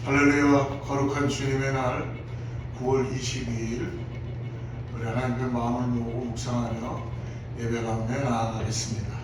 할렐루야. 거룩한 주님의 날 9월 22일 우리 하나님의 마음을 모으고 묵상하며 예배 가운데 나아가겠습니다.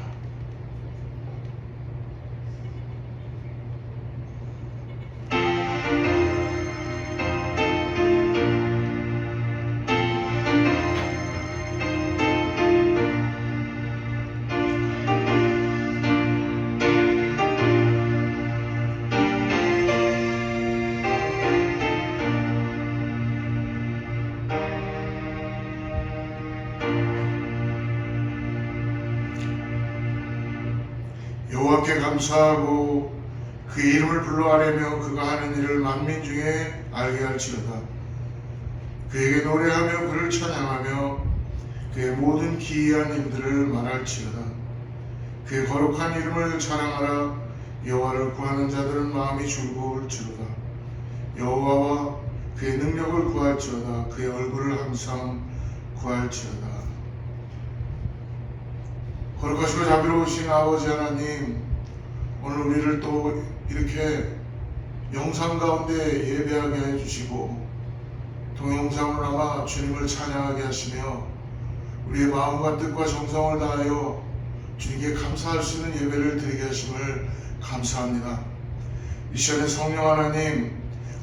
여호와께 감사하고 그의 이름을 불러아뢰며 그가 하는 일을 만민 중에 알게 할지어다. 그에게 노래하며 그를 찬양하며 그의 모든 기이한 일들을 말할지어다. 그의 거룩한 이름을 자랑하라. 여호와를 구하는 자들은 마음이 즐거울지어다. 여호와와 그의 능력을 구할지어다. 그의 얼굴을 항상 구할지어다. 거룩하시고 자비로우신 아버지 하나님, 오늘 우리를 또 이렇게 영상 가운데 예배하게 해주시고 동영상으로 아마 주님을 찬양하게 하시며 우리의 마음과 뜻과 정성을 다하여 주님께 감사할 수 있는 예배를 드리게 하심을 감사합니다. 이 시간에 성령 하나님,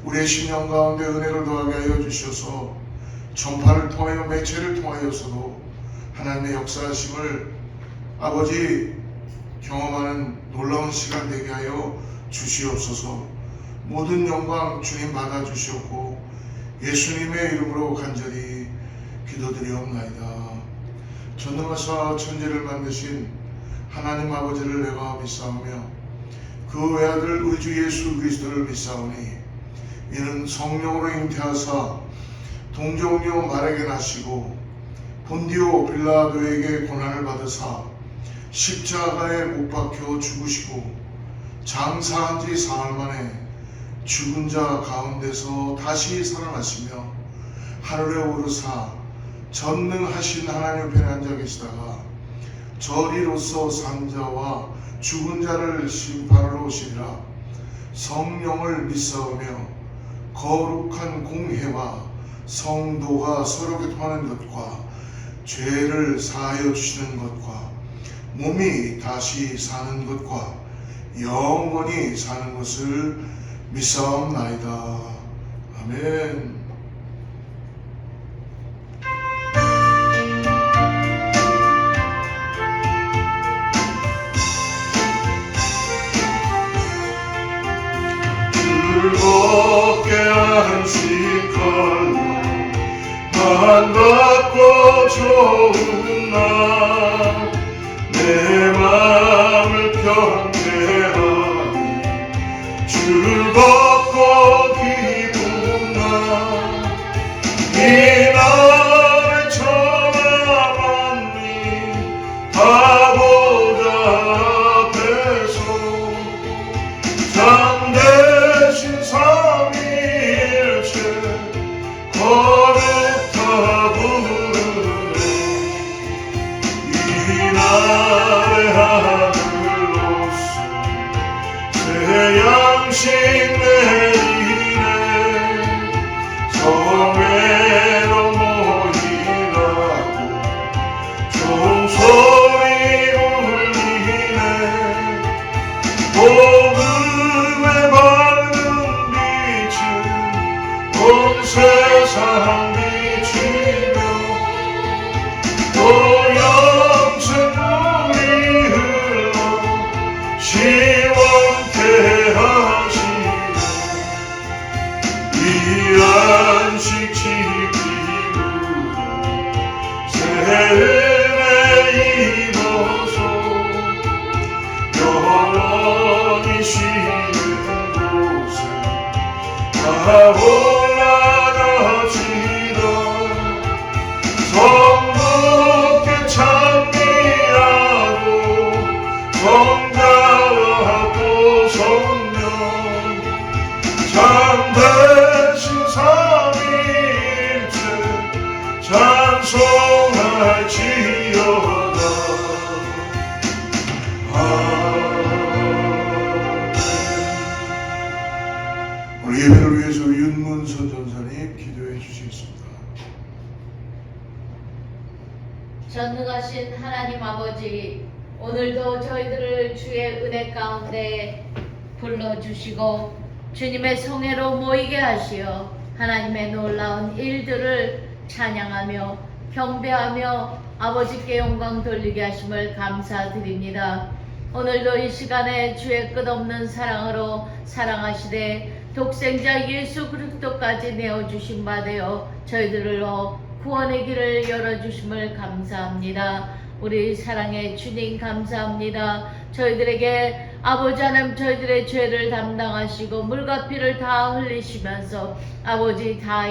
우리의 심령 가운데 은혜를 더하게 하여 주셔서 전파를 통하여 매체를 통하여서도 하나님의 역사하심을 아버지 경험하는 놀라운 시간 되게 하여 주시옵소서. 모든 영광 주님 받아주시옵고 예수님의 이름으로 간절히 기도드리옵나이다. 전능하사 천지를 만드신 하나님 아버지를 내가 믿사오며 그 외아들 우리 주 예수 그리스도를 믿사오니 이는 성령으로 잉태하사 동정녀 마르게 나시고 본디오 빌라도에게 고난을 받으사 십자가에 못 박혀 죽으시고 장사한 지 사흘 만에 죽은 자 가운데서 다시 살아나시며 하늘에 오르사 전능하신 하나님 옆에 앉아 계시다가 저리로서 산 자와 죽은 자를 심판하러 오시리라. 성령을 믿사오며 거룩한 공회와 성도가 서로 교통하는 것과 죄를 사하여 주시는 것과 몸이 다시 사는 것과 영원히 사는 것을 믿사옵나이다. 아멘. 즐겁게 안식하며 반갑고 좋은 날 내 마음을 편케하니 즐겁고 기쁜 날 이 날에 천하만민 다 보좌 앞에서 참되신 삼위일체 거룩하 부르네. 이 날의 하늘로서 새 양식 내리네. 성회로 모이라고 종소리 울리네. 복음의 밝은 빛은 온 세상 비치며 또 영생 물이 흘러 시원케 하시네. 이 안식 지키고 새 은혜 입어서 영원히 쉬는 곳에 다 올라가시다. 성부께 찬미하고 성자와 또 성령 참되신 삼위일체 찬송할지어다. 우리 예배 인도하신 하나님 아버지, 오늘도 저희들을 주의 은혜 가운데 불러주시고 주님의 성회로 모이게 하시어 하나님의 놀라운 일들을 찬양하며 경배하며 아버지께 영광 돌리게 하심을 감사드립니다. 오늘도 이 시간에 주의 끝없는 사랑으로 사랑하시되 독생자 예수 그리스도까지 내어주신 바 되어 저희들로 구원의 길을 열어주심을 감사합니다. 우리 사랑의 주님 감사합니다. 저희들에게 아버지 하나님 저희들의 죄를 담당하시고 물과 피를 다 흘리시면서 아버지 다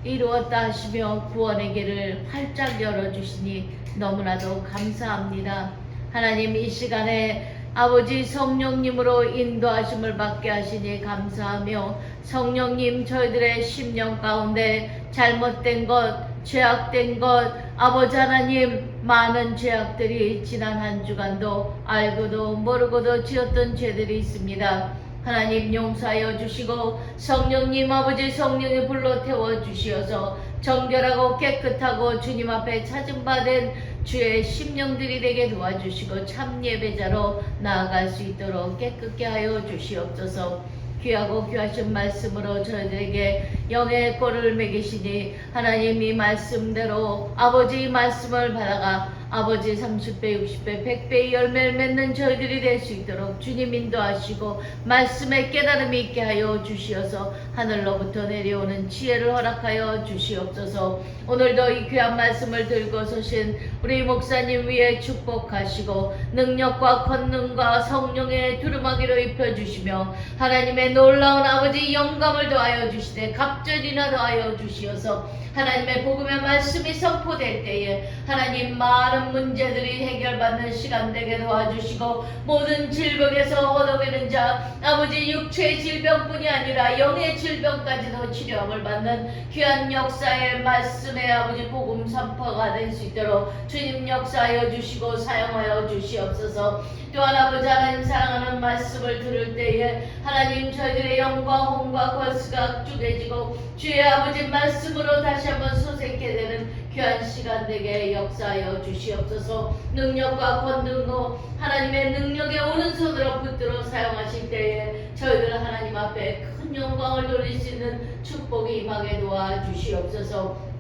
이루었다 하시며 구원의 길을 활짝 열어주시니 너무나도 감사합니다. 하나님 이 시간에 아버지 성령님으로 인도하심을 받게 하시니 감사하며 성령님 저희들의 심령 가운데 잘못된 것, 죄악된 것, 아버지 하나님 많은 죄악들이 지난 한 주간도 알고도 모르고도 지었던 죄들이 있습니다. 하나님 용서하여 주시고 성령님 아버지 성령의 불로 태워 주시어서 정결하고 깨끗하고 주님 앞에 찾음받은 주의 심령들이 되게 도와주시고 참 예배자로 나아갈 수 있도록 깨끗게 하여 주시옵소서. 귀하고 귀하신 말씀으로 저희들에게 영의 꼴을 먹이시니 하나님 이 말씀대로 아버지 말씀을 받아가 아버지 30배, 60배, 100배의 열매를 맺는 저희들이 될 수 있도록 주님 인도하시고 말씀의 깨달음이 있게 하여 주시어서 하늘로부터 내려오는 지혜를 허락하여 주시옵소서. 오늘도 이 귀한 말씀을 들고 서신 우리 목사님 위에 축복하시고 능력과 권능과 성령의 두루마기로 입혀주시며 하나님의 놀라운 아버지 영감을 더하여 주시되 갑절이나 더하여 주시어서 하나님의 복음의 말씀이 선포될 때에 하나님 많은 문제들이 해결받는 시간 되게 도와주시고 모든 질병에서 얻어내는 자 아버지 육체의 질병뿐이 아니라 영의 질병까지도 치료함을 받는 귀한 역사의 말씀의 아버지 복음 선포가 될 수 있도록 주님 역사하여 주시고 사용하여 주시옵소서. 또한 아버지 하나님 사랑하는 말씀을 들을 때에 하나님 저희들의 영과 홍과 권수가 쪼개지고 주의 아버지 말씀으로 다시 한번 소생케 되는 귀한 시간 되게 역사하여 주시옵소서. 능력과 권능으로 하나님의 능력의 오른손으로 붙들어 사용하실 때에 저희들 하나님 앞에 큰 영광을 돌릴 수 있는 축복이 임하게 도와주시옵소서.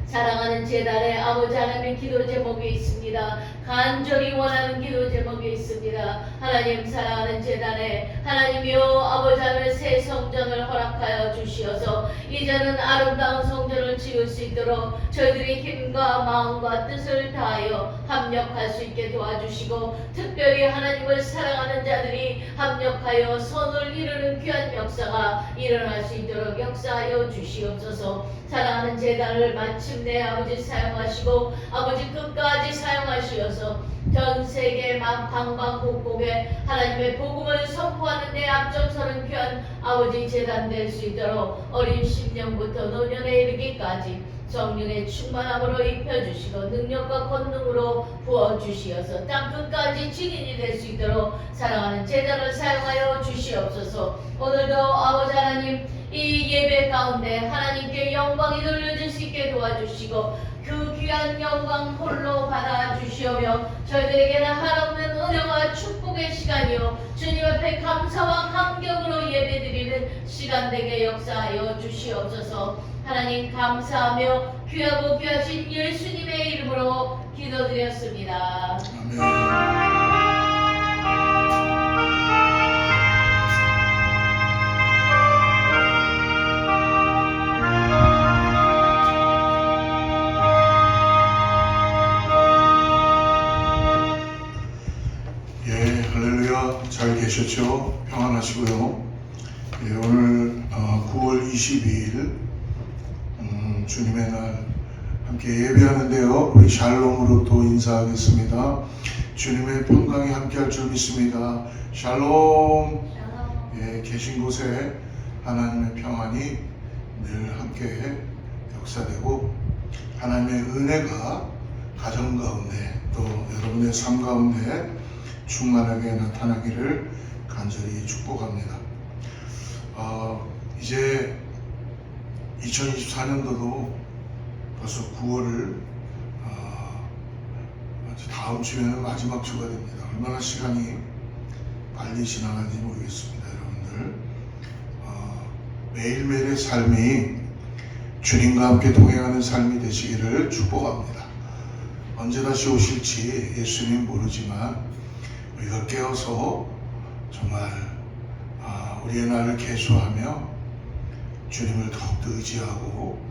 사랑하는 재단에 아버지 하나님의 기도 제목이 있습니다. 간절히 원하는 기도 제목이 있습니다. 하나님 사랑하는 재단에 하나님이여 아버지 하나님의 새 성전을 허락하여 주시어서 이제는 아름다운 성전을 지을 수 있도록 저희들이 힘과 마음과 뜻을 다하여 합력할 수 있게 도와주시고 특별히 하나님을 사랑하는 자들이 합력하여 선을 이루는 귀한 역사가 일어날 수 있도록 역사하여 주시옵소서. 사랑하는 재단을 마침내 아버지 사용하시고 아버지 끝까지 사용하시어서 전 세계 방방곡곡에 하나님의 복음을 선포하는 데 앞장서는 귀한 아버지 재단 될 수 있도록 어린 심령부터 노년에 이르기까지 성령의 충만함으로 입혀주시고 능력과 권능으로 부어주시어서 땅 끝까지 증인이 될 수 있도록 사랑하는 재단을 사용하여 주시옵소서. 오늘도 아버지 하나님 이 예배 가운데 하나님께 영광이 돌려질 수 있게 도와주시고 그 귀한 영광 홀로 받아주시오며 저희들에게는 한없는 은혜와 축복의 시간이요 주님 앞에 감사와 감격으로 예배드리는 시간 되게 역사하여 주시옵소서. 하나님 감사하며 귀하고 귀하신 예수님의 이름으로 기도드렸습니다. 아멘. 잘 계셨죠? 평안하시고요. 예, 오늘 9월 22일 주님의 날 함께 예배하는데요. 우리 샬롬으로 또 인사하겠습니다. 주님의 평강이 함께할 줄 믿습니다. 샬롬. 예, 계신 곳에 하나님의 평안이 늘 함께 역사되고 하나님의 은혜가 가정 가운데 또 여러분의 삶 가운데 충만하게 나타나기를 간절히 축복합니다. 이제 2024년도도 벌써 9월을 다음 주에는 마지막 주가 됩니다. 얼마나 시간이 빨리 지나가는지 모르겠습니다, 여러분들. 매일매일의 삶이 주님과 함께 동행하는 삶이 되시기를 축복합니다. 언제 다시 오실지 예수님 모르지만 우리가 깨어서 정말 우리의 날을 계수하며 주님을 더욱더 의지하고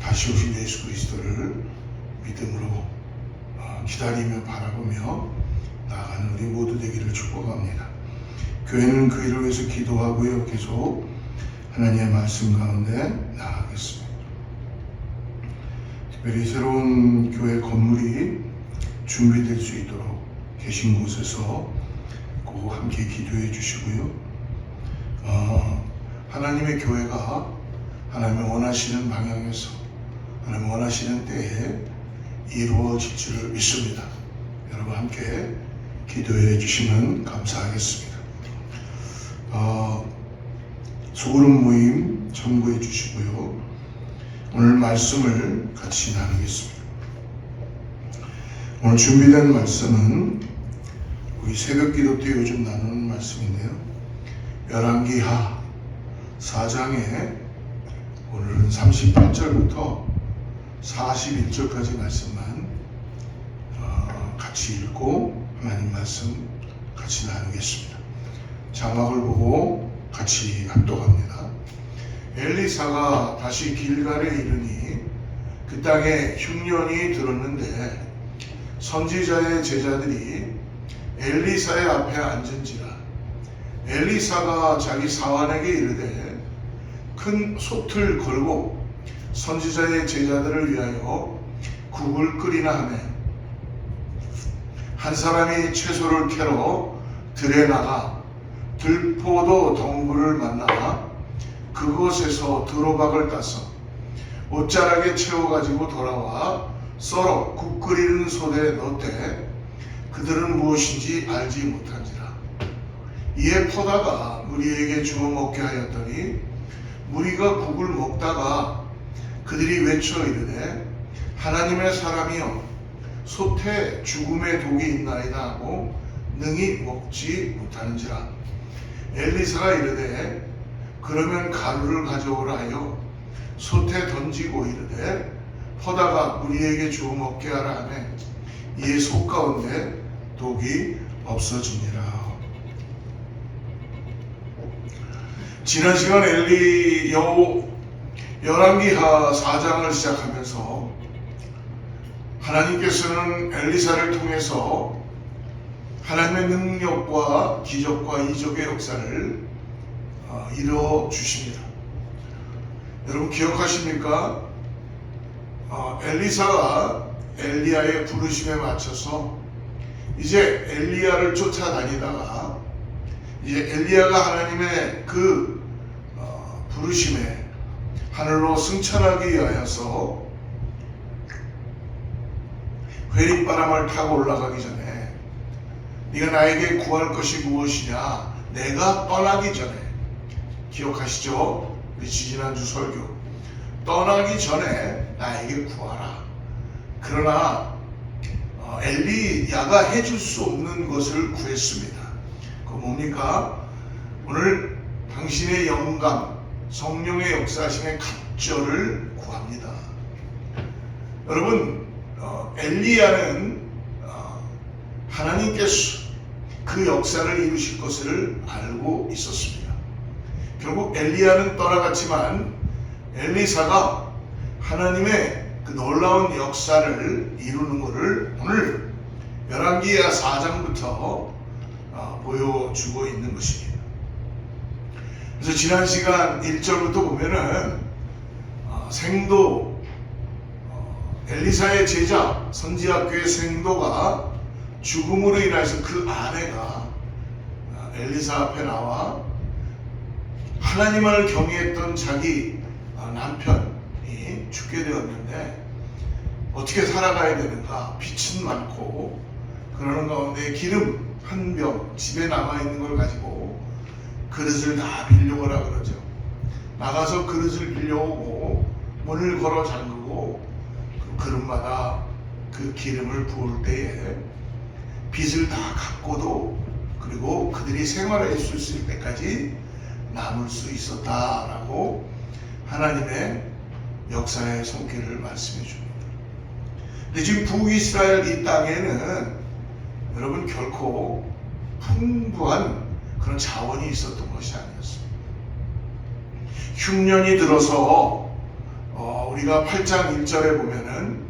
다시 오실 예수 그리스도를 믿음으로 기다리며 바라보며 나아가는 우리 모두 되기를 축복합니다. 교회는 그 일을 위해서 기도하고요. 계속 하나님의 말씀 가운데 나아가겠습니다. 특별히 새로운 교회 건물이 준비될 수 있도록 계신 곳에서 꼭 함께 기도해 주시고요. 하나님의 교회가 하나님의 원하시는 방향에서 하나님 원하시는 때에 이루어질 줄 믿습니다. 여러분 함께 기도해 주시면 감사하겠습니다. 소그룹 모임 참고해 주시고요. 오늘 말씀을 같이 나누겠습니다. 오늘 준비된 말씀은 우리 새벽기도 때 요즘 나누는 말씀인데요. 열왕기하 4장에 오늘은 38절부터 41절까지 말씀만 같이 읽고 하나님 말씀 같이 나누겠습니다. 자막을 보고 같이 합독합니다. 엘리사가 다시 길갈에 이르니 그 땅에 흉년이 들었는데 선지자의 제자들이 엘리사의 앞에 앉은지라. 엘리사가 자기 사환에게 이르되 큰 솥을 걸고 선지자의 제자들을 위하여 국을 끓이나 하매 한 사람이 채소를 캐러 들에 나가 들포도 덩굴을 만나 그곳에서 두로박을 따서 옷자락에 채워가지고 돌아와 썰어 국 끓이는 솥에 넣되 그들은 무엇인지 알지 못한지라. 이에 포다가 무리에게 주어 먹게 하였더니 무리가 국을 먹다가 그들이 외쳐 이르되 하나님의 사람이여 솥에 죽음의 독이 있나이다 하고 능히 먹지 못하는지라. 엘리사가 이르되 그러면 가루를 가져오라 하여 솥에 던지고 이르되 포다가 무리에게 주어 먹게 하라 하매 이에 솥 가운데 독이 없어지니라. 지난 시간 열왕기하 4장을 시작하면서 하나님께서는 엘리사를 통해서 하나님의 능력과 기적과 이적의 역사를 이루어 주십니다. 여러분 기억하십니까? 엘리사가 엘리야의 부르심에 맞춰서 이제 엘리야를 쫓아다니다가 이제 엘리야가 하나님의 그 부르심에 하늘로 승천하기 위하여서 회림바람을 타고 올라가기 전에 네가 나에게 구할 것이 무엇이냐, 내가 떠나기 전에, 기억하시죠? 우리 지지난주 설교 떠나기 전에 나에게 구하라. 그러나 엘리야가 해줄 수 없는 것을 구했습니다. 그 뭡니까? 오늘 당신의 영감, 성령의 역사심의 갑절을 구합니다. 여러분, 엘리야는 하나님께서 그 역사를 이루실 것을 알고 있었습니다. 결국 엘리야는 떠나갔지만 엘리사가 하나님의 그 놀라운 역사를 이루는 것을 오늘 열왕기하 4장부터 보여주고 있는 것입니다. 그래서 지난 시간 1절부터 보면은 생도, 엘리사의 제자 선지학교의 생도가 죽음으로 인해서 그 아내가 엘리사 앞에 나와 하나님을 경외했던 자기 남편이 죽게 되었는데 어떻게 살아가야 되는가, 빛은 많고 그러는 가운데 기름 한 병 집에 남아있는 걸 가지고 그릇을 다 빌려오라 그러죠. 나가서 그릇을 빌려오고 문을 걸어 잠그고 그 그릇마다 그 기름을 부을 때에 빚을 다 갚고도 그리고 그들이 생활할 수 있을 때까지 남을 수 있었다라고 하나님의 역사의 손길을 말씀해 줍니다. 근데 지금 북이스라엘 이 땅에는 여러분 결코 풍부한 그런 자원이 있었던 것이 아니었습니다. 흉년이 들어서 우리가 8장 1절에 보면은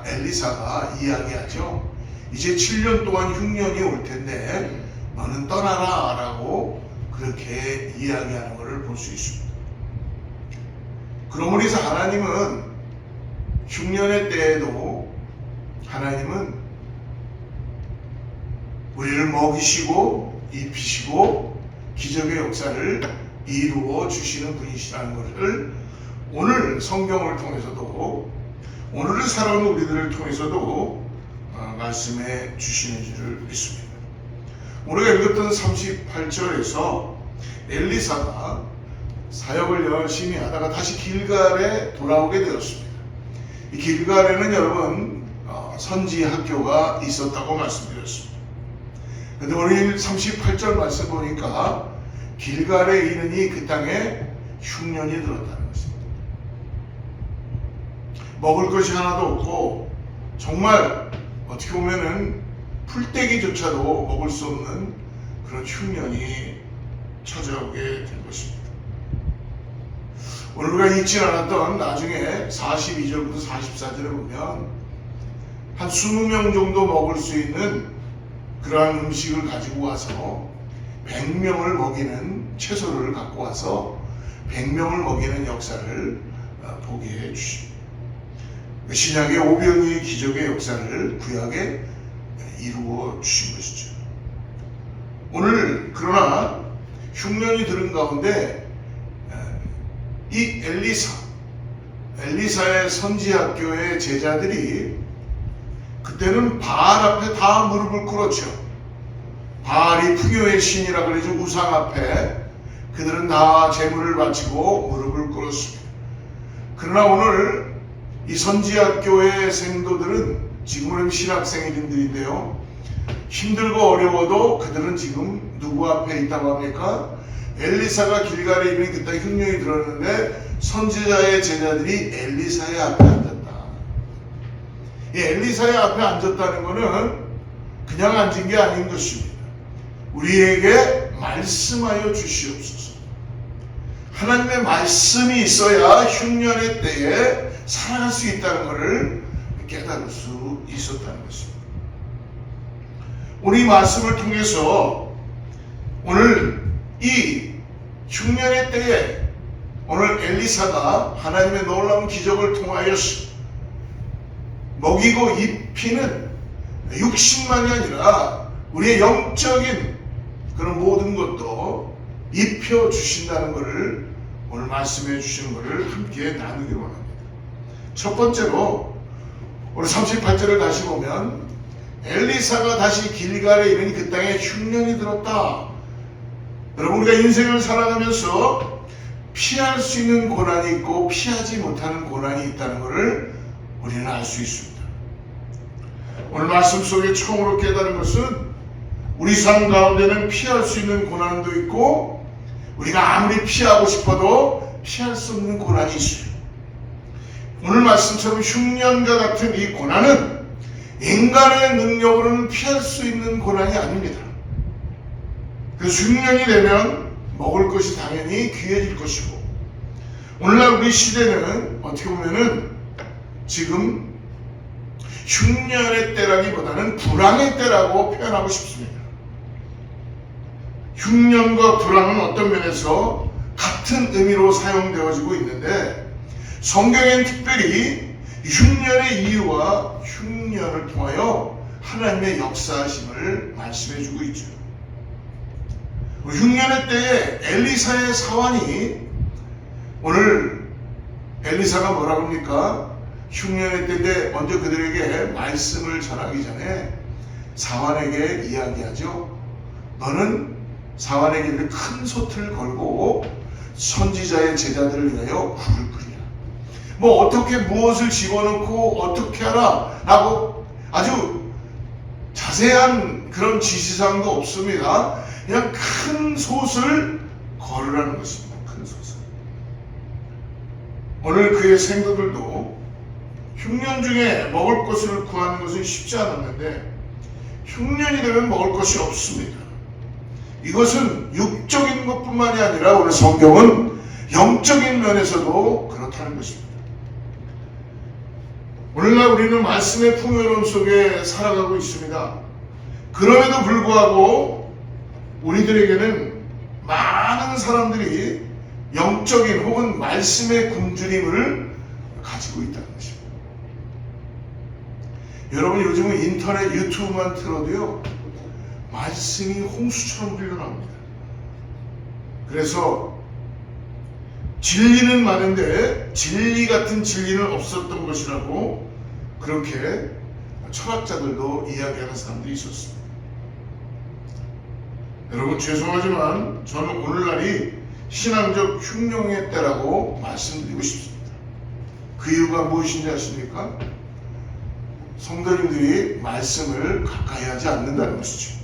엘리사가 이야기하죠. 이제 7년 동안 흉년이 올 텐데 너는 떠나라 라고 그렇게 이야기하는 것을 볼 수 있습니다. 그러므로 해서 하나님은 흉년의 때에도 하나님은 우리를 먹이시고 입히시고 기적의 역사를 이루어 주시는 분이시라는 것을 오늘 성경을 통해서도 오늘을 살아온 우리들을 통해서도 말씀해 주시는 줄을 믿습니다. 우리가 읽었던 38절에서 엘리사가 사역을 열심히 하다가 다시 길갈에 돌아오게 되었습니다. 이 길갈에는 여러분 선지 학교가 있었다고 말씀드렸습니다. 그런데 오늘 38절 말씀 보니까 길갈에 이르니 그 땅에 흉년이 들었다는 것입니다. 먹을 것이 하나도 없고 정말 어떻게 보면은 풀떼기조차도 먹을 수 없는 그런 흉년이 찾아오게 된 것입니다. 오늘 우리가 읽지 않았던 나중에 42절부터 44절에 보면 한 20명 정도 먹을 수 있는 그러한 음식을 가지고 와서 100명을 먹이는 채소를 갖고 와서 100명을 먹이는 역사를 보게 해 주십니다. 신약의 오병이의 기적의 역사를 구약에 이루어 주신 것이죠. 오늘 그러나 흉년이 들은 가운데 이 엘리사의 선지학교의 제자들이 그때는 바알 앞에 다 무릎을 꿇었죠. 바알이 풍요의 신이라 그러죠. 우상 앞에 그들은 다 제물을 바치고 무릎을 꿇었습니다. 그러나 오늘 이 선지학교의 생도들은 지금은 신학생들인데요. 힘들고 어려워도 그들은 지금 누구 앞에 있다고 합니까? 엘리사가 길갈에 이르니 그때 흉년이 들었는데 선지자의 제자들이 엘리사의 앞에 앉았다. 이 엘리사의 앞에 앉았다는 것은 그냥 앉은 게 아닌 것입니다. 우리에게 말씀하여 주시옵소서. 하나님의 말씀이 있어야 흉년의 때에 살아갈 수 있다는 것을 깨달을 수 있었다는 것입니다. 우리 말씀을 통해서 오늘 이 흉년의 때에 오늘 엘리사가 하나님의 놀라운 기적을 통하여 먹이고 입히는 육신만이 아니라 우리의 영적인 그런 모든 것도 입혀주신다는 것을 오늘 말씀해 주시는 것을 함께 나누기 원합니다. 첫 번째로 오늘 38절을 다시 보면 엘리사가 다시 길갈에 이르니 그 땅에 흉년이 들었다. 여러분 우리가 인생을 살아가면서 피할 수 있는 고난이 있고 피하지 못하는 고난이 있다는 것을 우리는 알 수 있습니다. 오늘 말씀 속에 처음으로 깨달은 것은 우리 삶 가운데는 피할 수 있는 고난도 있고 우리가 아무리 피하고 싶어도 피할 수 없는 고난이 있어요. 오늘 말씀처럼 흉년과 같은 이 고난은 인간의 능력으로는 피할 수 있는 고난이 아닙니다. 그래서 흉년이 되면 먹을 것이 당연히 귀해질 것이고 오늘날 우리 시대는 어떻게 보면은 지금 흉년의 때라기보다는 불황의 때라고 표현하고 싶습니다. 흉년과 불황은 어떤 면에서 같은 의미로 사용되어지고 있는데 성경엔 특별히 흉년의 이유와 흉년을 통하여 하나님의 역사하심을 말씀해주고 있죠. 흉년의 때에 엘리사의 사환이 오늘 엘리사가 뭐라고 합니까? 흉년의 때인데 먼저 그들에게 말씀을 전하기 전에 사환에게 이야기하죠. 너는 사환에게 큰 솥을 걸고 선지자의 제자들을 위하여 굴을 끓이라. 뭐 어떻게 무엇을 집어넣고 어떻게 하라 라고 아주 자세한 그런 지시사항도 없습니다. 그냥 큰 솥을 걸으라는 것입니다. 큰 솥을. 오늘 그의 생도들도 흉년 중에 먹을 것을 구하는 것은 쉽지 않았는데 흉년이 되면 먹을 것이 없습니다. 이것은 육적인 것뿐만이 아니라 오늘 성경은 영적인 면에서도 그렇다는 것입니다. 오늘날 우리는 말씀의 풍요로움 속에 살아가고 있습니다. 그럼에도 불구하고 우리들에게는 많은 사람들이 영적인 혹은 말씀의 굶주림을 가지고 있다는 것입니다. 여러분 요즘은 인터넷 유튜브만 틀어도요 말씀이 홍수처럼 흘러나옵니다. 그래서 진리는 많은데 진리 같은 진리는 없었던 것이라고 그렇게 철학자들도 이야기하는 사람들이 있었습니다. 여러분 죄송하지만 저는 오늘날이 신앙적 흉년의 때라고 말씀드리고 싶습니다. 그 이유가 무엇인지 아십니까? 성도님들이 말씀을 가까이 하지 않는다는 것이죠.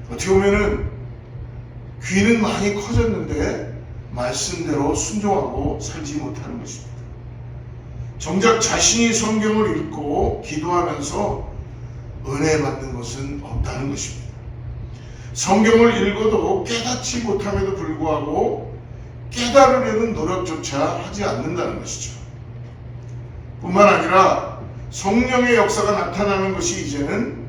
어떻게 보면은 귀는 많이 커졌는데 말씀대로 순종하고 살지 못하는 것입니다. 정작 자신이 성경을 읽고 기도하면서 은혜 받는 것은 없다는 것입니다. 성경을 읽어도 깨닫지 못함에도 불구하고 깨달으려는 노력조차 하지 않는다는 것이죠. 뿐만 아니라 성령의 역사가 나타나는 것이 이제는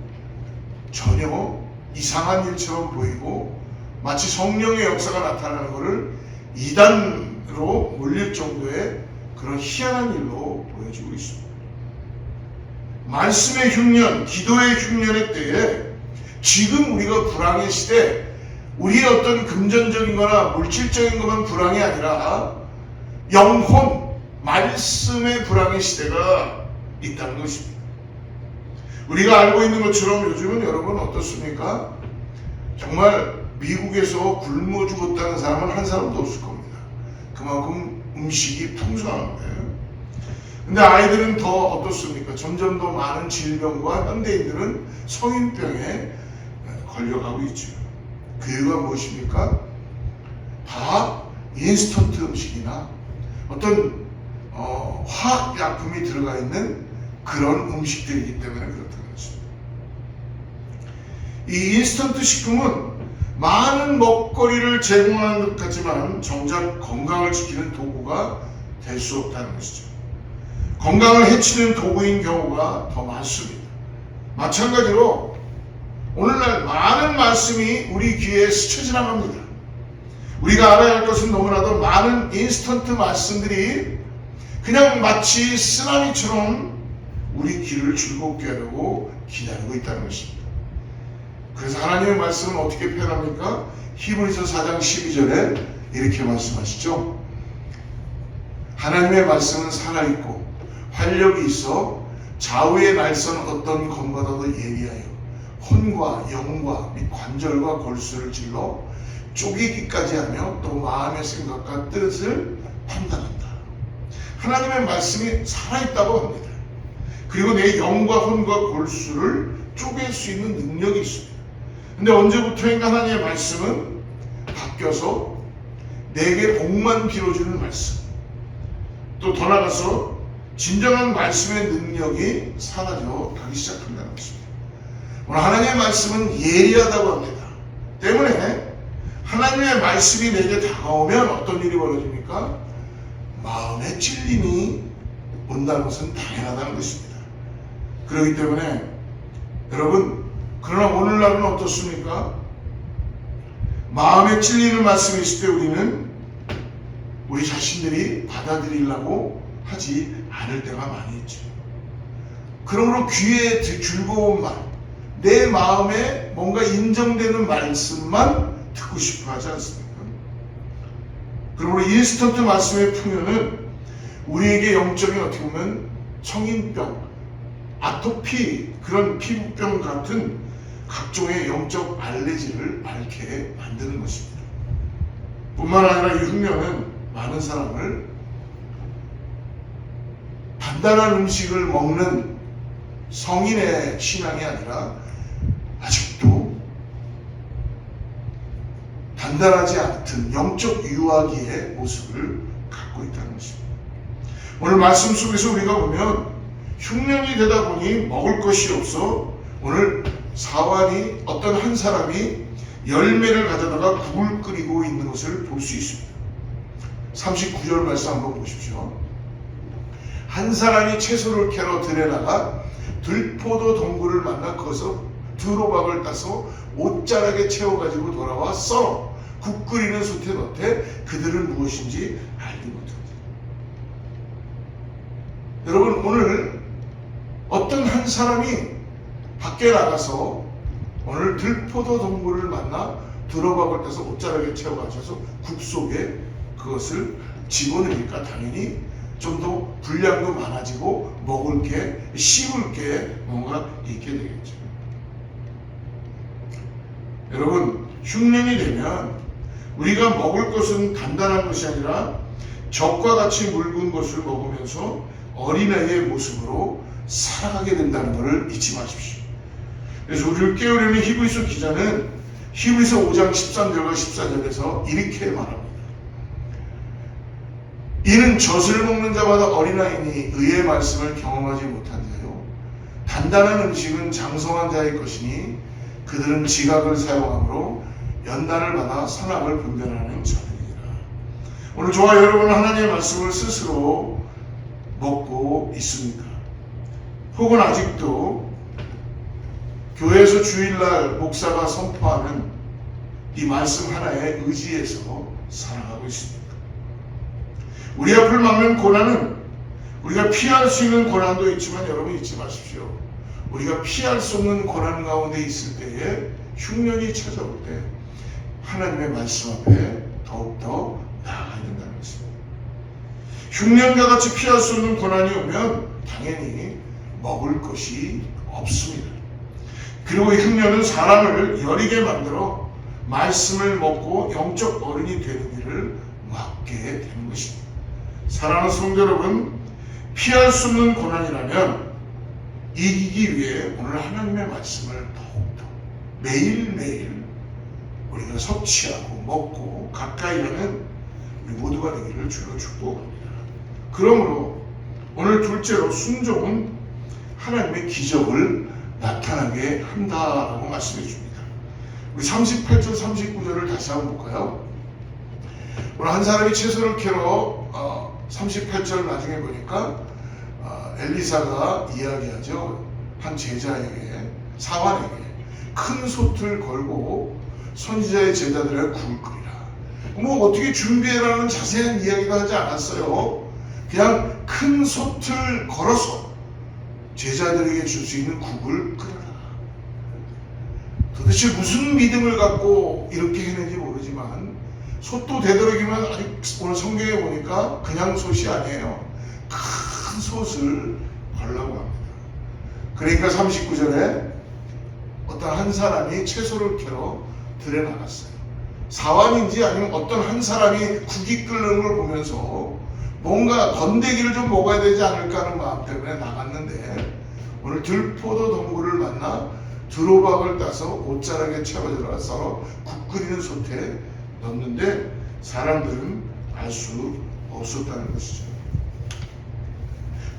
전혀 이상한 일처럼 보이고 마치 성령의 역사가 나타나는 것을 이단으로 몰릴 정도의 그런 희한한 일로 보여지고 있습니다. 말씀의 흉년, 기도의 흉년의 때에 지금 우리가 불황의 시대, 우리의 어떤 금전적인 거나 물질적인 것만 불황이 아니라 영혼, 말씀의 불황의 시대가 있다는 것입니다. 우리가 알고 있는 것처럼 요즘은 여러분 어떻습니까? 정말 미국에서 굶어 죽었다는 사람은 한 사람도 없을 겁니다. 그만큼 음식이 풍성한 거예요. 근데 아이들은 더 어떻습니까? 점점 더 많은 질병과 현대인들은 성인병에 걸려가고 있죠. 그 이유가 무엇입니까? 다 인스턴트 음식이나 어떤 화학약품이 들어가 있는 그런 음식들이기 때문에 그렇다는 것입니다. 이 인스턴트 식품은 많은 먹거리를 제공하는 것 같지만 정작 건강을 지키는 도구가 될 수 없다는 것이죠. 건강을 해치는 도구인 경우가 더 많습니다. 마찬가지로 오늘날 많은 말씀이 우리 귀에 스쳐 지나갑니다. 우리가 알아야 할 것은 너무나도 많은 인스턴트 말씀들이 그냥 마치 쓰나미처럼 우리 귀를 즐겁게 하려고 기다리고 있다는 것입니다. 그래서 하나님의 말씀은 어떻게 표현합니까? 히브리서 4장 12절에 이렇게 말씀하시죠. 하나님의 말씀은 살아있고 활력이 있어 좌우의 날선 어떤 검보다도 예리하여 혼과 영과 및 관절과 골수를 찔러 쪼개기까지 하며 또 마음의 생각과 뜻을 판단한다. 하나님의 말씀이 살아있다고 합니다. 그리고 내 영과 혼과 골수를 쪼갤 수 있는 능력이 있습니다. 근데 언제부터인가 하나님의 말씀은 바뀌어서 내게 복만 빌어주는 말씀, 또 더 나아가서 진정한 말씀의 능력이 사라져 가기 시작한다는 것입니다. 오늘 하나님의 말씀은 예리하다고 합니다. 때문에 하나님의 말씀이 내게 다가오면 어떤 일이 벌어집니까? 마음의 찔림이 온다는 것은 당연하다는 것입니다. 그렇기 때문에 여러분, 그러나 오늘날은 어떻습니까? 마음에 찔리는 말씀이 있을 때 우리는 우리 자신들이 받아들이려고 하지 않을 때가 많이 있죠. 그러므로 귀에 즐거운 말, 내 마음에 뭔가 인정되는 말씀만 듣고 싶어 하지 않습니까? 그러므로 인스턴트 말씀의 풍요는 우리에게 영적인 어떻게 보면 성인병, 아토피, 그런 피부병 같은 각종의 영적 알레르기를 앓게 만드는 것입니다. 뿐만 아니라 이 흉년은 많은 사람을 단단한 음식을 먹는 성인의 신앙이 아니라 아직도 단단하지 않던 영적 유아기의 모습을 갖고 있다는 것입니다. 오늘 말씀 속에서 우리가 보면 흉년이 되다 보니 먹을 것이 없어 오늘 사환이 어떤 한 사람이 열매를 가져다가 국을 끓이고 있는 것을 볼 수 있습니다. 39절 말씀 한번 보십시오. 한 사람이 채소를 캐러 들에 나가 들포도 동굴을 만나 거기서 두로박을 따서 옷자락에 채워가지고 돌아와 썰어 국 끓이는 솥에 넣되 그들은 무엇인지 알지 못합니다. 여러분, 오늘 어떤 한 사람이 밖에 나가서 오늘 들포도 동굴을 만나 두로박을 따서 옷자락에 채워가셔서 국 속에 그것을 집어넣으니까 당연히 좀 더 분량도 많아지고 먹을 게, 씹을 게 뭔가 있게 되겠죠. 여러분, 흉년이 되면 우리가 먹을 것은 단단한 것이 아니라 적과 같이 묽은 것을 먹으면서 어린아이의 모습으로 살아가게 된다는 것을 잊지 마십시오. 그래서 우리를 깨우려는 히브리서 기자는 히브리서 5장 13절과 14절에서 이렇게 말합니다. 이는 젖을 먹는 자마다 어린아이니 의의 말씀을 경험하지 못한 자요 단단한 음식은 장성한 자의 것이니 그들은 지각을 사용하므로 연단을 받아 선악을 분별하는 자들이라. 오늘 저와 여러분은 하나님의 말씀을 스스로 먹고 있습니까? 혹은 아직도 교회에서 주일날 목사가 선포하는 이 말씀 하나에 의지해서 살아가고 있습니다. 우리 앞을 막는 고난은 우리가 피할 수 있는 고난도 있지만 여러분 잊지 마십시오. 우리가 피할 수 없는 고난 가운데 있을 때에 흉년이 찾아올 때 하나님의 말씀 앞에 더욱더 나아가야 된다는 것입니다. 흉년과 같이 피할 수 없는 고난이 오면 당연히 먹을 것이 없습니다. 그리고 이 흉년은 사람을 여리게 만들어 말씀을 먹고 영적 어른이 되는 일을 막게 되는 것입니다. 사랑하는 성도 여러분, 피할 수 없는 고난이라면 이기기 위해 오늘 하나님의 말씀을 더욱더 매일매일 우리가 섭취하고 먹고 가까이 하는 우리 모두가 되기를 주로 축복합니다. 그러므로 오늘 둘째로 순종은 하나님의 기적을 나타나게 한다라고 말씀해 줍니다. 우리 38절 39절을 다시 한번 볼까요? 오늘 한 사람이 채소를 캐러 38절 나중에 보니까 엘리사가 이야기하죠. 한 제자에게, 사환에게 큰 솥을 걸고 선지자의 제자들의 국을 끓이라. 뭐 어떻게 준비해라는 자세한 이야기도 하지 않았어요. 그냥 큰 솥을 걸어서 제자들에게 줄 수 있는 국을 끓여라. 도대체 무슨 믿음을 갖고 이렇게 했는지 모르지만 솥도 되도록이면 아직 오늘 성경에 보니까 그냥 솥이 아니에요. 큰 솥을 걸라고 합니다. 그러니까 39절에 어떤 한 사람이 채소를 캐러 들에 나갔어요. 사환인지 아니면 어떤 한 사람이 국이 끓는 걸 보면서 뭔가 건더기를 좀 먹어야 되지 않을까 하는 마음 때문에 나갔는데 오늘 들포도 동굴을 만나 두로박을 따서 옷자락에 채워 들어가서 국 끓이는 솥에 넣는데 사람들은 알 수 없었다는 것이죠.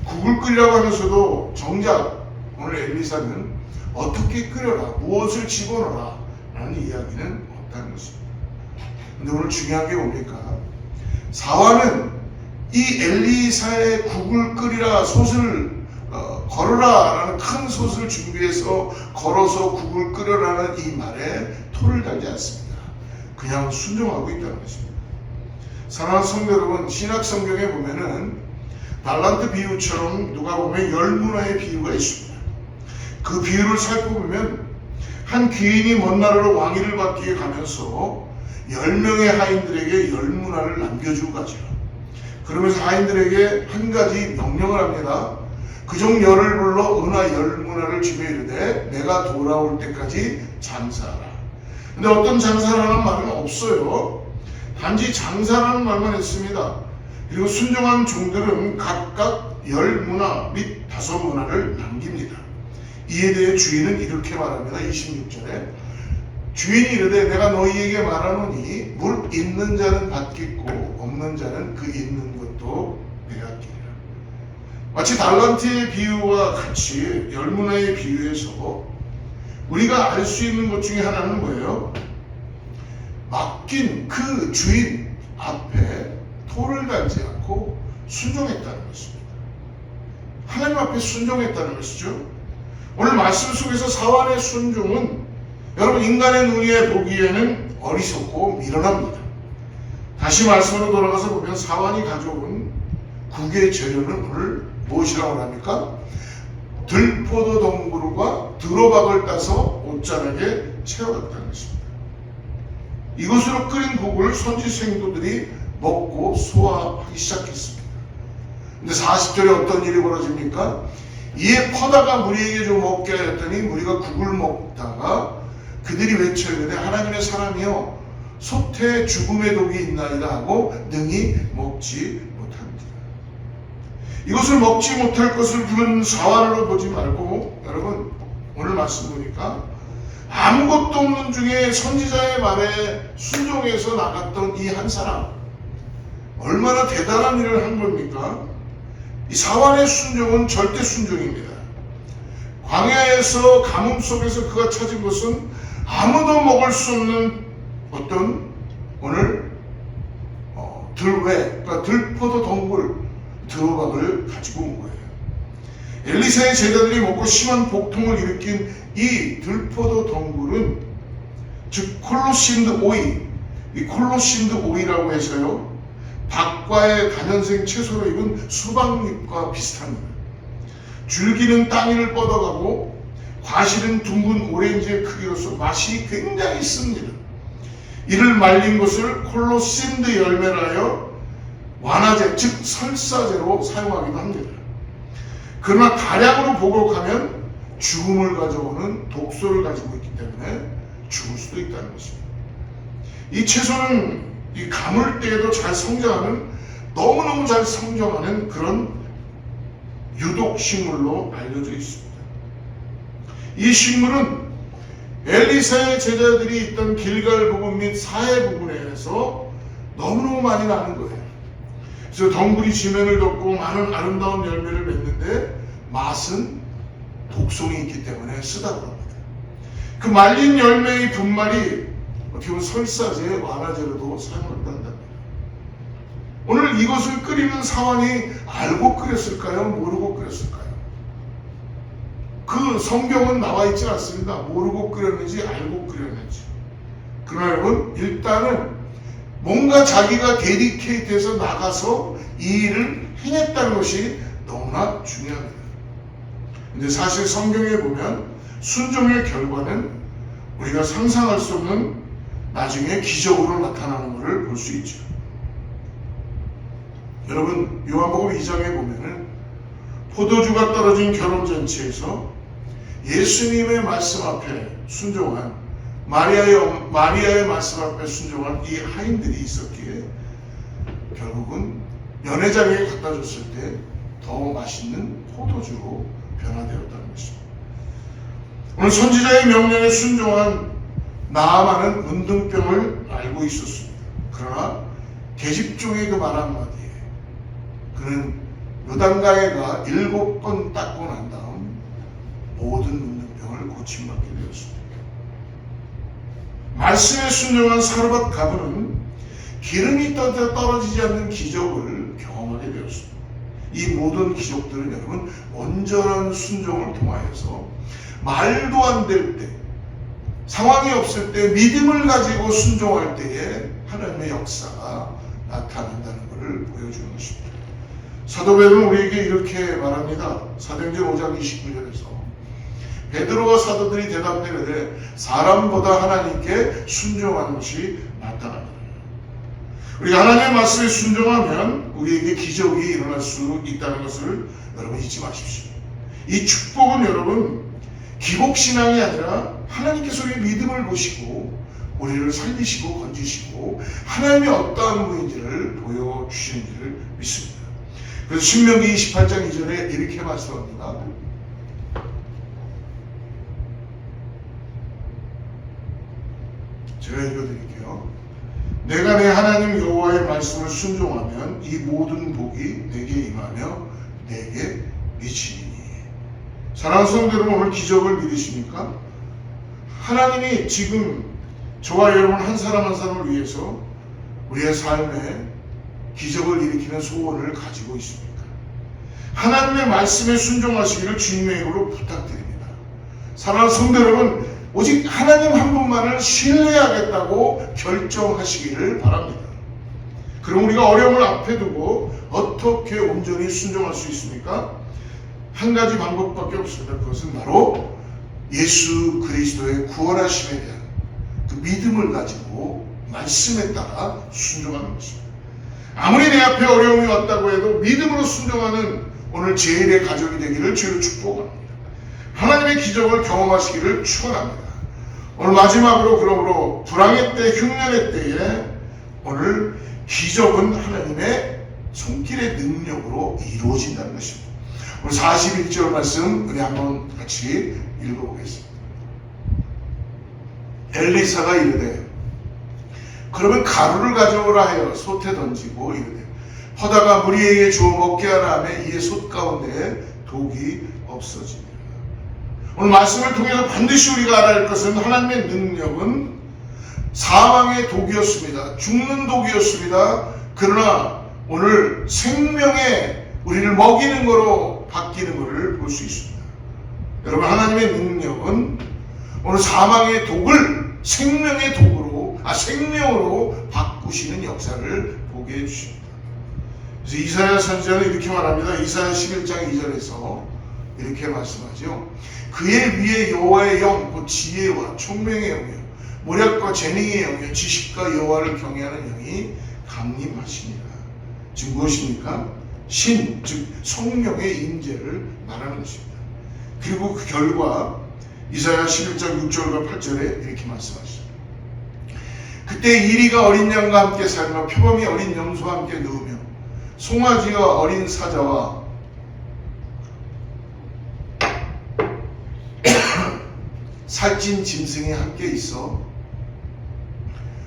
국을 끓이라고 하면서도 정작 오늘 엘리사는 어떻게 끓여라, 무엇을 집어넣어라 라는 이야기는 없다는 것입니다. 근데 오늘 중요한 게 뭡니까? 사환은 이 엘리사의 국을 끓이라, 솥을 걸어라 라는 큰 솥을 준비해서 걸어서 국을 끓여라는 이 말에 토를 달지 않습니다. 그냥 순종하고 있다는 것입니다. 사랑하는 성도 여러분, 신약 성경에 보면은 달란트 비유처럼 누가 보면 10문화의 비유가 있습니다. 그 비유를 살펴보면 한 귀인이 먼 나라로 왕위를 받기 위해 가면서 10명의 하인들에게 10문화를 남겨주고 가죠. 그러면서 하인들에게 한 가지 명령을 합니다. 그중 열을 불러 은하 10문화를 주며 이르되 내가 돌아올 때까지 장사하라. 근데 어떤 장사라는 말은 없어요. 단지 장사라는 말만 했습니다. 그리고 순종한 종들은 각각 10문화 및 5문화를 남깁니다. 이에 대해 주인은 이렇게 말합니다. 26절에 주인이 이르되 내가 너희에게 말하노니 물 있는 자는 받겠고 없는 자는 그 있는 것도 빼앗기리라. 마치 달란트의 비유와 같이 10문화의 비유에서 우리가 알 수 있는 것 중에 하나는 뭐예요? 맡긴 그 주인 앞에 토를 달지 않고 순종했다는 것입니다. 하나님 앞에 순종했다는 것이죠. 오늘 말씀 속에서 사환의 순종은 여러분 인간의 눈에 보기에는 어리석고 미련합니다. 다시 말씀으로 돌아가서 보면 사환이 가져온 국의 재료는 오늘 무엇이라고 합니까? 들포도 덩굴과 들호박을 따서 옷자락에 채워갔다는 것입니다. 이것으로 끓인 국을 선지 생도들이 먹고 소화하기 시작했습니다. 근데 40절에 어떤 일이 벌어집니까? 이에 퍼다가 무리에게 좀 먹게 하였더니 무리가 국을 먹다가 그들이 외쳐 이르되 하나님의 사람이여 솥에 죽음의 독이 있나이다 하고 능히 먹지 못합니다. 이것을 먹지 못할 것을 부른 사환으로 보지 말고 여러분 오늘 말씀 보니까 아무것도 없는 중에 선지자의 말에 순종해서 나갔던 이 한 사람 얼마나 대단한 일을 한 겁니까? 이 사환의 순종은 절대 순종입니다. 광야에서 가뭄 속에서 그가 찾은 것은 아무도 먹을 수 없는 어떤 오늘 들외, 그러니까 들포도 덩굴, 들호박을 가지고 온 거예요. 엘리사의 제자들이 먹고 심한 복통을 일으킨 이 들포도 덩굴은 즉 콜로신드 오이, 이 콜로신드 오이라고 해서요 박과의 다년생 채소로 입은 수박잎과 비슷합니다. 줄기는 땅 위를 뻗어가고 과실은 둥근 오렌지의 크기로서 맛이 굉장히 씁니다. 이를 말린 것을 콜로신드 열매라 하여 완화제 즉 설사제로 사용하기도 합니다. 그러나 다량으로 복용하면 죽음을 가져오는 독소를 가지고 있기 때문에 죽을 수도 있다는 것입니다. 이 채소는 이 가물 때에도 잘 성장하는 너무너무 잘 성장하는 그런 유독식물로 알려져 있습니다. 이 식물은 엘리사의 제자들이 있던 길갈 부분 및 사해 부분에서 너무너무 많이 나는 거예요. 그래서 덩굴이 지면을 덮고 많은 아름다운 열매를 맺는데 맛은 독성이 있기 때문에 쓰다고 합니다. 그 말린 열매의 분말이 어떻게 보면 설사제, 완화제로도 사용한답니다. 오늘 이것을 끓이는 사환이 알고 끓였을까요? 모르고 끓였을까요? 그 성경은 나와 있지 않습니다. 모르고 끓였는지 알고 끓였는지. 그러나 여러분 일단은 뭔가 자기가 데디케이트해서 나가서 이 일을 해냈다는 것이 너무나 중요합니다. 근데 사실 성경에 보면 순종의 결과는 우리가 상상할 수 없는 나중에 기적으로 나타나는 것을 볼 수 있죠. 여러분 요한복음 2장에 보면은 포도주가 떨어진 결혼잔치에서 예수님의 말씀 앞에 순종한 마리아의 말씀 앞에 순종한 이 하인들이 있었기에 결국은 연회장에 갖다 줬을 때 더 맛있는 포도주로 변화되었다는 것입니다. 오늘 선지자의 명령에 순종한 나아만은 문둥병을 앓고 있었습니다. 그러나 계집종의 그 말 한마디에 그는 요단강에 가 7번 닦고 난 다음 모든 문둥병을 고침받게 되었습니다. 말씀에 순종한 사르밧 가부는 기름이 떨어지지 않는 기적을 경험하게 되었습니다. 이 모든 기적들은 여러분 온전한 순종을 통하여서 말도 안 될 때, 상황이 없을 때 믿음을 가지고 순종할 때에 하나님의 역사가 나타난다는 것을 보여주는 것입니다. 사도 베드로는 우리에게 이렇게 말합니다. 사도행전 5장 29절에서 베드로와 사도들이 대답하되 사람보다 하나님께 순종하는 것이 낫다는 거예요. 우리가 하나님의 말씀에 순종하면 우리에게 기적이 일어날 수 있다는 것을 여러분 잊지 마십시오. 이 축복은 여러분 기복신앙이 아니라 하나님께서 우리의 믿음을 보시고 우리를 살리시고 건지시고 하나님이 어떠한 분인지를 보여주시는 일을 믿습니다. 그래서 신명기 28장 2절에 이렇게 말씀합니다. 제가 읽어드릴게요. 내가 내 하나님 여호와의 말씀을 순종하면 이 모든 복이 내게 임하며 내게 미치리니. 사랑하는 성도 여러분, 오늘 기적을 믿으십니까? 하나님이 지금 저와 여러분 한 사람 한 사람을 위해서 우리의 삶에 기적을 일으키는 소원을 가지고 있습니까? 하나님의 말씀에 순종하시기를 주님의 이름으로 부탁드립니다. 사랑하는 성도 여러분, 오직 하나님 한 분만을 신뢰하겠다고 결정하시기를 바랍니다. 그럼 우리가 어려움을 앞에 두고 어떻게 온전히 순종할 수 있습니까? 한 가지 방법밖에 없습니다. 그것은 바로 예수 그리스도의 구원하심에 대한 그 믿음을 가지고 말씀에 따라 순종하는 것입니다. 아무리 내 앞에 어려움이 왔다고 해도 믿음으로 순종하는 오늘 제1의 가족이 되기를 주로 축복합니다. 하나님의 기적을 경험하시기를 축원합니다. 오늘 마지막으로 그러므로 불황의 때, 흉년의 때에 오늘 기적은 하나님의 손길의 능력으로 이루어진다는 것입니다. 오늘 41절 말씀 우리 한번 같이 읽어보겠습니다. 엘리사가 이르되 그러면 가루를 가져오라 하여 솥에 던지고 이르되 퍼다가 무리에게 주어 먹게 하라 하며 이에 솥 가운데 독이 없어지니라. 오늘 말씀을 통해서 반드시 우리가 알아야 할 것은 하나님의 능력은 사망의 독이었습니다. 죽는 독이었습니다. 그러나 오늘 생명의 우리를 먹이는 거로 바뀌는 것을 볼 수 있습니다. 여러분, 하나님의 능력은 오늘 사망의 독을 생명의 생명으로 바꾸시는 역사를 보게 해주십니다. 그래서 이사야 선지자는 이렇게 말합니다. 이사야 11장 2절에서 이렇게 말씀하죠. 그의 위에 여호와의 영, 곧 지혜와 총명의 영이요 모략과 재능의 영이요 지식과 여호와를 경외하는 영이 강림하시니라. 지금 무엇입니까? 신, 즉 성령의 임재를 말하는 것입니다. 그리고 그 결과 이사야 11장 6절과 8절에 이렇게 말씀하시죠. 그때 이리가 어린 양과 함께 살며 표범이 어린 염소와 함께 누우며 송아지와 어린 사자와 살찐 짐승이 함께 있어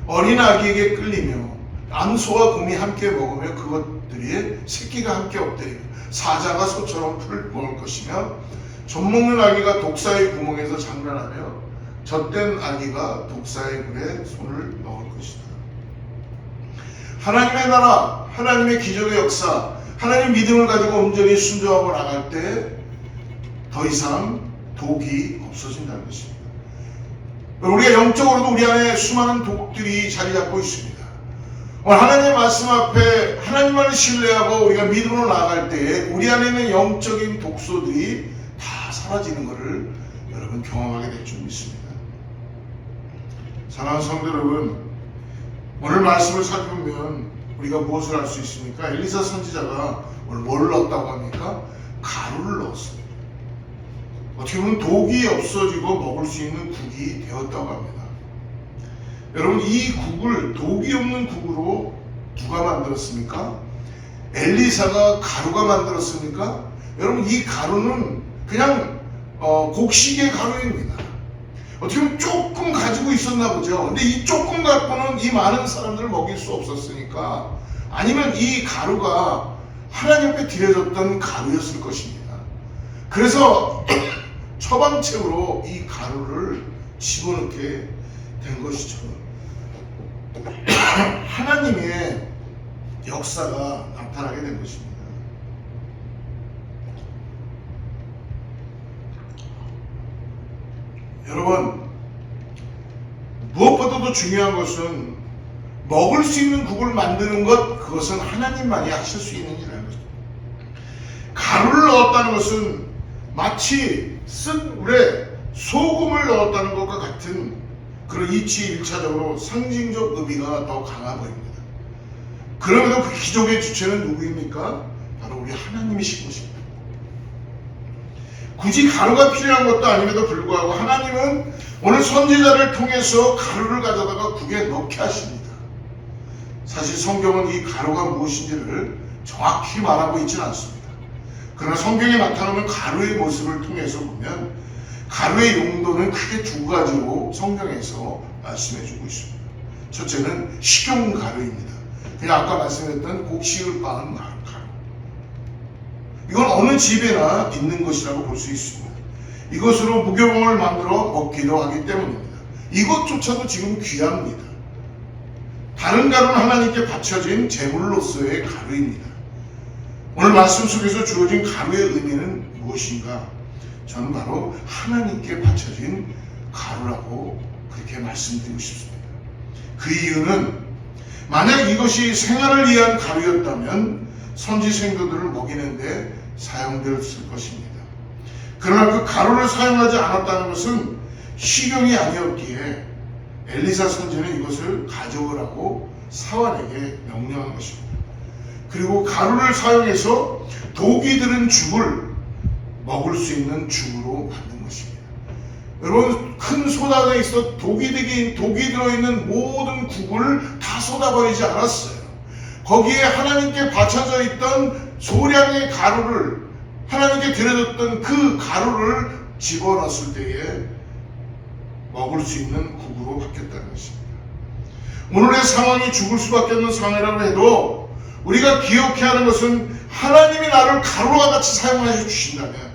어린 아기에게 끌리며 암소와 곰이 함께 먹으며 그것들이 새끼가 함께 엎드리며 사자가 소처럼 풀을 먹을 것이며 젖먹는 아기가 독사의 구멍에서 장난하며 젖된 아기가 독사의 굴에 손을 넣을 것이다. 하나님의 나라, 하나님의 기적의 역사, 하나님 믿음을 가지고 온전히 순종하고 나갈 때 더 이상 독이 없어진다는 것입니다. 우리가 영적으로도 우리 안에 수많은 독들이 자리 잡고 있습니다. 오늘 하나님의 말씀 앞에 하나님만을 신뢰하고 우리가 믿음으로 나아갈 때 우리 안에 있는 영적인 독소들이 다 사라지는 것을 여러분 경험하게 될 줄 믿습니다. 사랑하는 성도 여러분, 오늘 말씀을 살펴보면 우리가 무엇을 알 수 있습니까? 엘리사 선지자가 오늘 뭘 넣었다고 합니까? 가루를 넣었습니다. 어떻게 보면 독이 없어지고 먹을 수 있는 국이 되었다고 합니다. 여러분, 이 국을 독이 없는 국으로 누가 만들었습니까? 엘리사가 가루가 만들었습니까? 여러분, 이 가루는 그냥 곡식의 가루입니다. 어떻게 보면 조금 가지고 있었나 보죠. 근데 이 조금 갖고는 이 많은 사람들을 먹일 수 없었으니까, 아니면 이 가루가 하나님 앞에 드려졌던 가루였을 것입니다. 그래서 처방책으로 이 가루를 집어넣게 된 것이죠. 하나님의 역사가 나타나게 된 것입니다. 여러분, 무엇보다도 중요한 것은 먹을 수 있는 국을 만드는 것, 그것은 하나님만이 하실 수 있는 일이라는 것입니다. 가루를 넣었다는 것은 마치 쓴 물에 소금을 넣었다는 것과 같은 그런 이치 1차적으로 상징적 의미가 더 강하 보입니다. 그럼에도 그 기적의 주체는 누구입니까? 바로 우리 하나님이신 것입니다. 굳이 가루가 필요한 것도 아님에도 불구하고 하나님은 오늘 선지자를 통해서 가루를 가져다가 국에 넣게 하십니다. 사실 성경은 이 가루가 무엇인지를 정확히 말하고 있지는 않습니다. 그러나 성경에 나타나는 가루의 모습을 통해서 보면 가루의 용도는 크게 두 가지로 성경에서 말씀해 주고 있습니다. 첫째는 식용 가루입니다. 그냥 아까 말씀했던 곡식을 빻은 가루. 이건 어느 집에나 있는 것이라고 볼 수 있습니다. 이것으로 무교봉을 만들어 먹기도 하기 때문입니다. 이것조차도 지금 귀합니다. 다른 가루는 하나님께 바쳐진 제물로서의 가루입니다. 오늘 말씀 속에서 주어진 가루의 의미는 무엇인가? 저는 바로 하나님께 바쳐진 가루라고 그렇게 말씀드리고 싶습니다. 그 이유는 만약 이것이 생활을 위한 가루였다면 선지 생도들을 먹이는데 사용되었을 것입니다. 그러나 그 가루를 사용하지 않았다는 것은 식용이 아니었기에 엘리사 선지는 이것을 가져오라고 사환에게 명령한 것입니다. 그리고 가루를 사용해서 독이 들은 죽을 먹을 수 있는 죽으로 만든 것입니다. 여러분, 큰 솥안에 있어 독이 들어있는 모든 국을 다 쏟아버리지 않았어요. 거기에 하나님께 바쳐져 있던 소량의 가루를, 하나님께 드려졌던 그 가루를 집어넣었을 때에 먹을 수 있는 국으로 바뀌었다는 것입니다. 오늘의 상황이 죽을 수밖에 없는 상황이라고 해도 우리가 기억해야 하는 것은 하나님이 나를 가루와 같이 사용하여 주신다면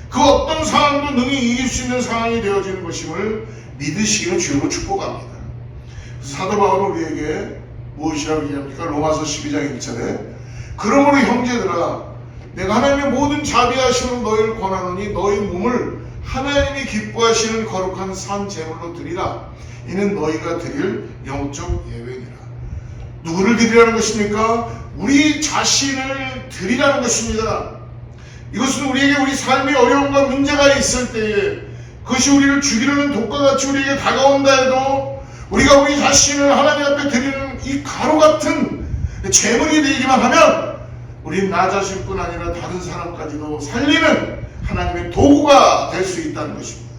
그 어떤 상황도 능히 이길 수 있는 상황이 되어지는 것임을 믿으시기를 주로 축복합니다. 사도 바울은 우리에게 무엇이라고 얘기합니까? 로마서 12장 1절에 그러므로 형제들아 내가 하나님의 모든 자비하심으로 너희를 권하노니 너희 몸을 하나님이 기뻐하시는 거룩한 산 제물로 드리라. 이는 너희가 드릴 영적 예배니라. 누구를 드리라는 것입니까? 우리 자신을 드리라는 것입니다. 이것은 우리에게 우리 삶의 어려움과 문제가 있을 때에 그것이 우리를 죽이려는 독과 같이 우리에게 다가온다 해도 우리가 우리 자신을 하나님 앞에 드리는 이 가루 같은 제물이 되기만 하면 우린 나 자신뿐 아니라 다른 사람까지도 살리는 하나님의 도구가 될 수 있다는 것입니다.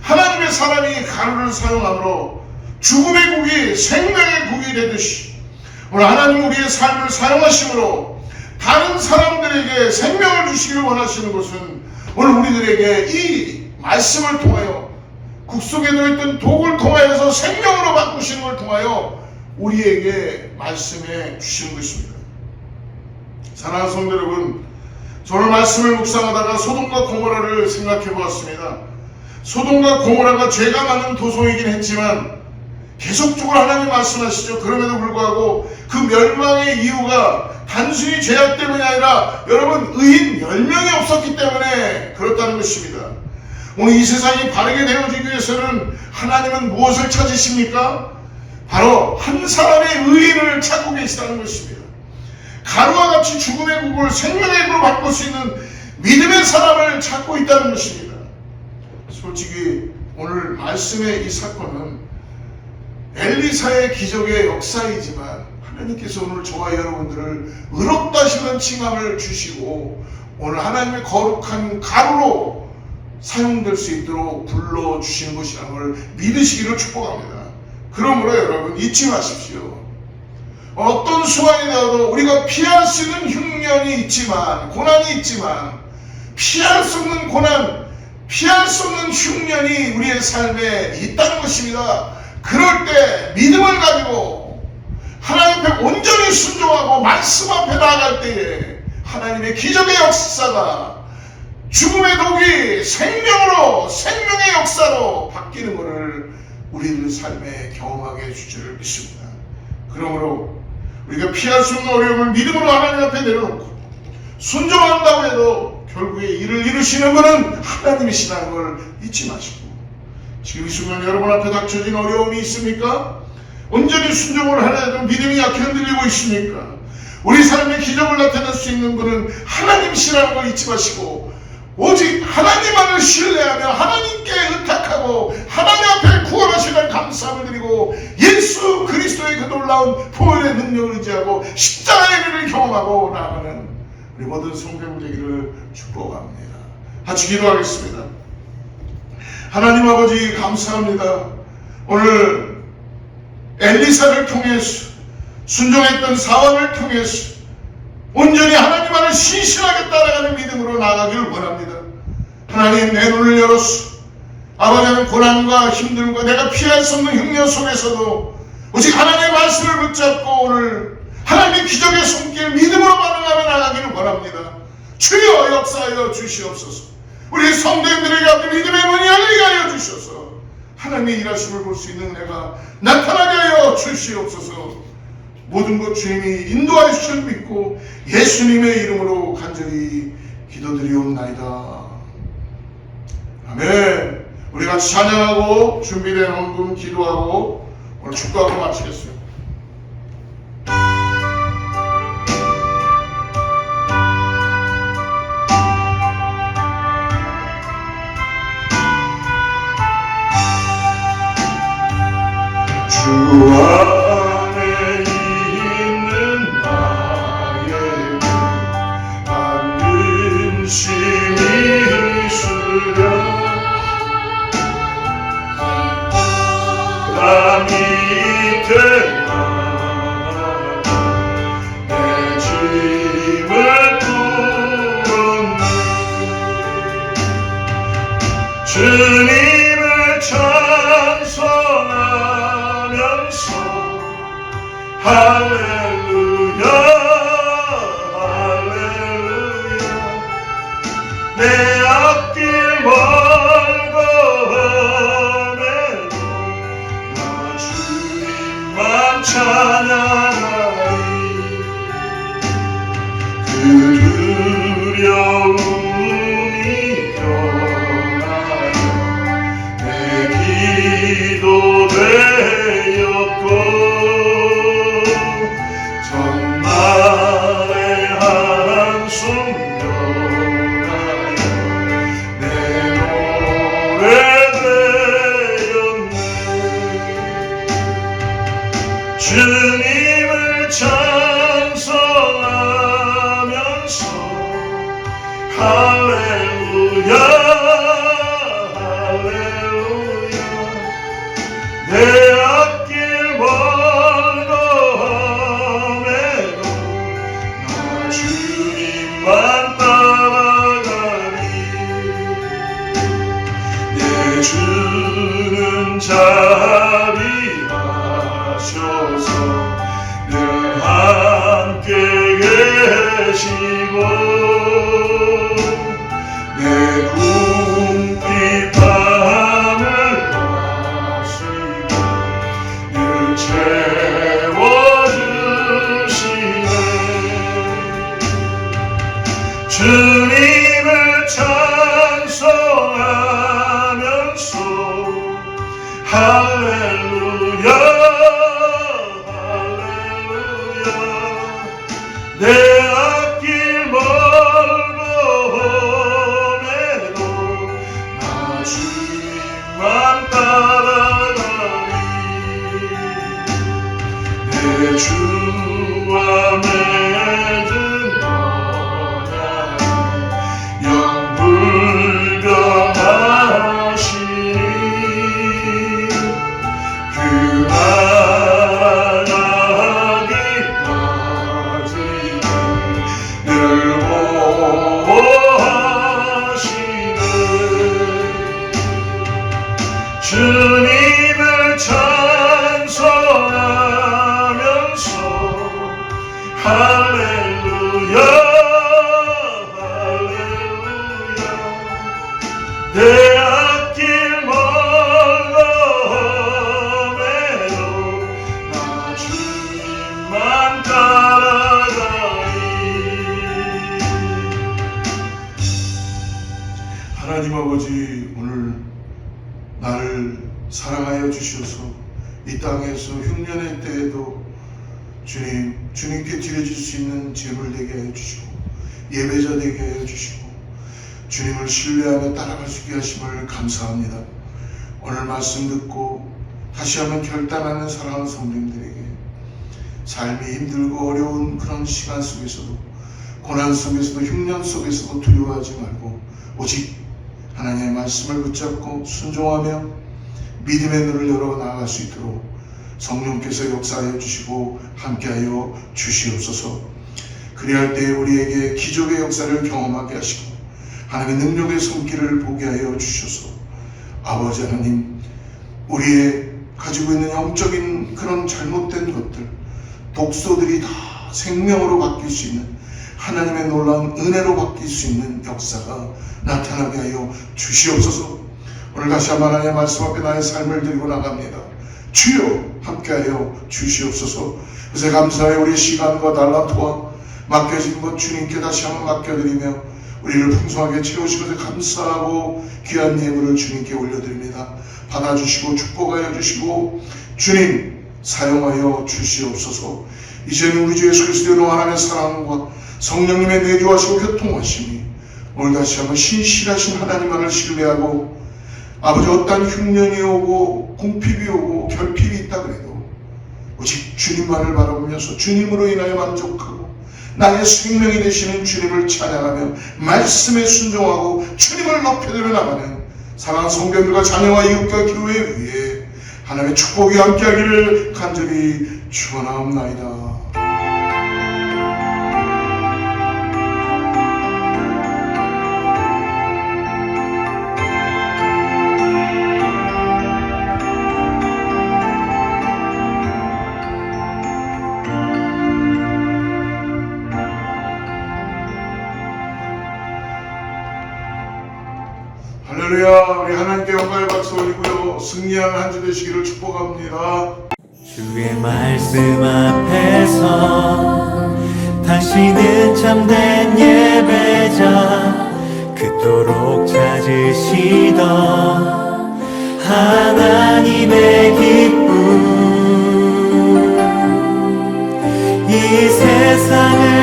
하나님의 사람이 가루를 사용함으로 죽음의 국이 생명의 국이 되듯이 오늘 하나님 우리의 삶을 사용하심으로 다른 사람들에게 생명을 주시기를 원하시는 것은 오늘 우리들에게 이 말씀을 통하여 국 속에 들어있던 독을 통하여서 생명으로 바꾸시는 걸 통하여 우리에게 말씀해 주시는 것입니다. 사랑하는 성도 여러분, 저는 말씀을 묵상하다가 소돔과 고모라를 생각해 보았습니다. 소돔과 고모라가 죄가 많은 도성이긴 했지만 계속적으로 하나님 말씀하시죠. 그럼에도 불구하고 그 멸망의 이유가 단순히 죄악 때문이 아니라 여러분 의인 10명이 없었기 때문에 그렇다는 것입니다. 오늘 이 세상이 바르게 되어지기 위해서는 하나님은 무엇을 찾으십니까? 바로 한 사람의 의인을 찾고 계시다는 것입니다. 가루와 같이 죽음의 국을 생명의 국으로 바꿀 수 있는 믿음의 사람을 찾고 있다는 것입니다. 솔직히 오늘 말씀의 이 사건은 엘리사의 기적의 역사이지만 하나님께서 오늘 저와 여러분들을 의롭다 하시는 칭함을 주시고 오늘 하나님의 거룩한 가루로 사용될 수 있도록 불러주시는 것이라는 걸 믿으시기를 축복합니다. 그러므로 여러분 잊지 마십시오. 어떤 수완이 나와도 우리가 피할 수 있는 흉년이 있지만 고난이 있지만 피할 수 없는 고난, 피할 수 없는 흉년이 우리의 삶에 있다는 것입니다. 그럴 때 믿음을 가지고 하나님 앞에 온전히 순종하고 말씀 앞에 나아갈 때에 하나님의 기적의 역사가 죽음의 독이 생명으로 생명의 역사로 바뀌는 것을 우리들 삶에 경험하게 해주시를 믿습니다. 그러므로 우리가 피할 수 없는 어려움을 믿음으로 하나님 앞에 내려놓고 순종한다고 해도 결국에 이를 이루시는 분은 하나님이시라는 걸 잊지 마시고 지금 이 순간 여러분 앞에 닥쳐진 어려움이 있습니까? 온전히 순종을 하려 해도 믿음이 약해 흔들리고 있습니까? 우리 삶의 기적을 나타낼 수 있는 분은 하나님이시라는 걸 잊지 마시고 오직 하나님만을 신뢰하며 하나님께 의탁하고 하나님 앞에 구원하시는 감사함을 드리고 예수 그리스도의 그 놀라운 보혈의 능력을 의지하고 십자가의 일을 경험하고 나아가는 우리 모든 성도들 되기를 축복합니다. 같이 기도하겠습니다. 하나님 아버지 감사합니다. 오늘 엘리사를 통해서 순종했던 사원을 통해서 온전히 하나님만을 신실하게 따라가는 믿음으로 나아가기를 원합니다. 하나님, 내 눈을 열어서 아버지는 고난과 힘듦과 내가 피할 수 없는 흉년 속에서도 오직 하나님의 말씀을 붙잡고 오늘 하나님의 기적의 손길 믿음으로 반응하며 나가기를 원합니다. 주여 역사하여 주시옵소서. 우리 성도님들에게 앞에 믿음의 문이 열리게 하여 주셔서 하나님의 일하심을 볼 수 있는 은혜가 나타나게 하여 주시옵소서. 모든 것 주님이 인도하여 주실 믿고 예수님의 이름으로 간절히 기도드리옵나이다. 아멘. 우리 같이 찬양하고 준비된 헌금 기도하고 오늘 축도하고 마치겠습니다. 주 안에 있는 나에게 안심이 있으려 나 밑에 내 짐을 풀었네. 주님을 찬송하면서 할렐루야 할렐루야 내 앞길 멀고 험해도 나 주님만 찬양하리. 그 두려움이 변하여 내 기도 되었고 전날의 한숨 변하여 내 노래 되었네. 주님을 찬송하면서 할렐루야 할렐루야 내 앞길 멀고 험해도 나 주님만 따라가리. 내 주는 자비하셔서 늘 함께 계시고 내 궁핍함을 아시고 늘 채워주시네. 주님을 찬송하면서 할렐루야 할렐루야 내 앞길 멀고 험해도 나 주님만 따라가리. 내 주와 맺은 언약은 영불변하시니 그 나가기까지는 늘 보호하시네. 주님을 찬송하면서 할렐루야 할렐루야 내 앞길 멀고 험해도 나 주님만 따라가리. 하나님 아버지, 오늘 나를 사랑하여 주셔서 이 땅에서 흉년의 때에도 주님께 드려질 수 있는 제물 되게 하여 주시고 예배자 되게 하여 주시고 주님을 신뢰하며 따라갈 수 있게 하심을 감사합니다. 오늘 말씀 듣고 다시 한번 결단하는 사랑하는 성도님들에게 삶이 힘들고 어려운 그런 시간 속에서도 고난 속에서도 흉년 속에서도 두려워하지 말고 오직 하나님의 말씀을 붙잡고 순종하며 믿음의 눈을 열어 나아갈 수 있도록 성령께서 역사하여 주시고 함께하여 주시옵소서. 그리할 때 우리에게 기적의 역사를 경험하게 하시고 하나님의 능력의 손길을 보게 하여 주셔서 아버지 하나님, 우리의 가지고 있는 영적인 그런 잘못된 것들, 독소들이 다 생명으로 바뀔 수 있는, 하나님의 놀라운 은혜로 바뀔 수 있는 역사가 나타나게 하여 주시옵소서. 오늘 다시 한번 하나님의 말씀 앞에 나의 삶을 드리고 나갑니다. 주여 함께하여 주시옵소서. 그래서 감사하여 우리 시간과 달란트와 맡겨진 것 주님께 다시 한번 맡겨드리며 우리를 풍성하게 채우시고 감사하고 귀한 예물을 주님께 올려드립니다. 받아주시고 축복하여 주시고 주님 사용하여 주시옵소서. 이제는 우리 주 예수 그리스도의 하나님의 사랑과 성령님의 내주하시고 교통하심이 오늘 다시 한번 신실하신 하나님만을 신뢰하고 아버지 어떠한 흉년이 오고 궁핍이 오고 결핍이 있다 그래도 오직 주님만을 바라보면서 주님으로 인하여 만족하고 나의 생명이 되시는 주님을 찬양하며 말씀에 순종하고 주님을 높여드려 나가는 사랑하는 성도들과 자녀와 이웃과 교회 위에 하나님의 축복이 함께하기를 간절히 축원하옵나이다. 할렐루야. 우리 하나님께 영광의 박수 올리고요, 승리하는 한 주 되시기를 축복합니다. 주의 말씀 앞에서 당신은 참된 예배자, 그토록 찾으시던 하나님의 기쁨, 이 세상을